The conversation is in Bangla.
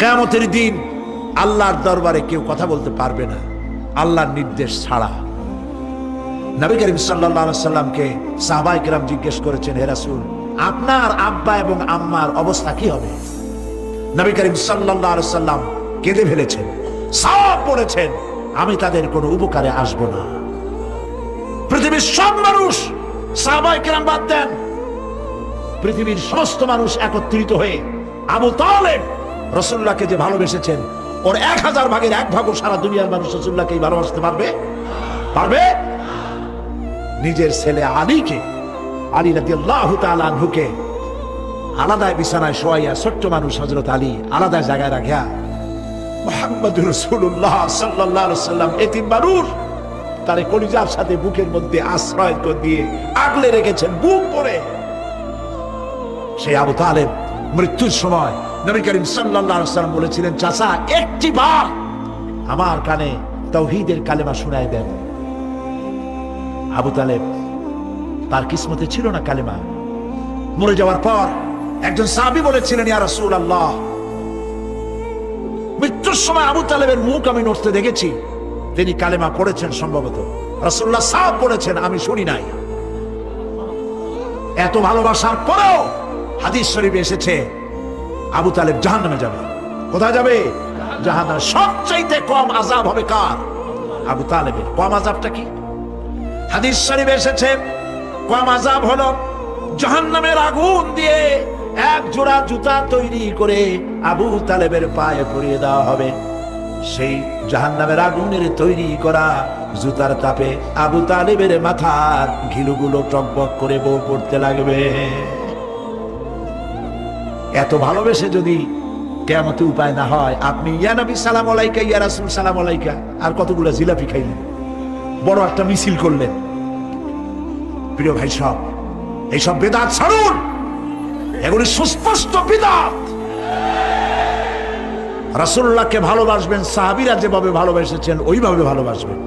কিয়ামতের দিন আল্লাহর দরবারে কেউ কথা বলতে পারবে না আল্লাহর নির্দেশ ছাড়া। নবী করিম সাল্লাল্লাহু আলাইহি সাল্লামকে সাহাবায়ে কেরাম জিজ্ঞেস করেছেন, হে রাসূল, আপনার আব্বা এবং আম্মার অবস্থা কি হবে? নবী করিম সাল্লাল্লাহু আলাইহি সাল্লাম কেঁদে ফেলেছেন, সাফ বলেছেন, আমি তাদের কোনো উপকারে আসব না। পৃথিবীর সব মানুষ, সাহাবায়ে কেরাম বাদ দেন, পৃথিবীর সমস্ত মানুষ একত্রিত হয়ে আবু তালেব রাসূলুল্লাহকে যে ভালোবেসেছেন, ওর 1000 ভাগের 1 ভাগও সারা দুনিয়ার মানুষ রাসূলুল্লাহকে ভালোবাসতে পারবে? পারবে? নিজের ছেলে আলীকে, আলী রাদিয়াল্লাহু তাআলা আনহুকে আলাদা বিছানায় শোয়াইয়া, ছোট্ট মানুষ হযরত আলী আলাদা জায়গায় রাখিয়া মুহাম্মদুর রাসূলুল্লাহ সাল্লাল্লাহু আলাইহি সাল্লাম এতিম মানুষ তার কলিজার সাথে বুকের মধ্যে আশ্রয় দিয়ে আগলে রেখেছেন বুক পড়ে। সেই আবু তালেব মৃত্যুর সময় নবী করিম সাল্লাল্লাহু আলাইহি সাল্লাম বলেছিলেন, চাচা একটি বার আমার কানে তাওহীদের কালেমা শোনায় দেন। আবু তালেব, তার কিসমতে ছিল না কালেমা। মরে যাওয়ার পর একজন সাহাবী বলেছিলেন, ইয়া রাসূলুল্লাহ, মৃত্যুর সময় আবু তালেবের মুখ আমি নড়তে দেখেছি, তিনি কালেমা পড়েছেন সম্ভবত। রাসূলুল্লাহ সাহেব বলেছেন, আমি শুনি নাই। এত ভালোবাসার পরেও হাদিস শরীফে এসেছে আবু তালেব জাহান্নামে যাবে। কোথায় যাবে? জাহান্নামে। সবচাইতে কম আযাব হবে কার? আবু তালেবের। কম আযাবটা কি? হাদিস শরীফে এসেছে কম আযাব হলো জাহান্নামের আগুন দিয়ে এক জোড়া জুতা তৈরি করে আবু তালেবের পায়ে পরিয়ে দেওয়া হবে। সেই জাহান্নামের আগুনের তৈরি করা জুতার তাপে আবু তালেবের মাথার ঘিলুগুলো টকবক করে বউ পড়তে লাগবে। এত ভালোবেসে যদি কিয়ামতে উপায় না হয়, আপনি ইয়া নবী সালাম আলাইকা, ইয়া রাসূল সালাম আলাইকা, আর কতগুলো জিলাপি খাইলেন, বড় একটা মিছিল করলেন। প্রিয় ভাই সব, এইসব বিদআত ছাড়ুন, এগুলি সুস্পষ্ট বিদআত। রাসূলুল্লাহকে ভালোবাসবেন, সাহাবীরা যেভাবে ভালোবেসেছেন ওইভাবে ভালোবাসবেন।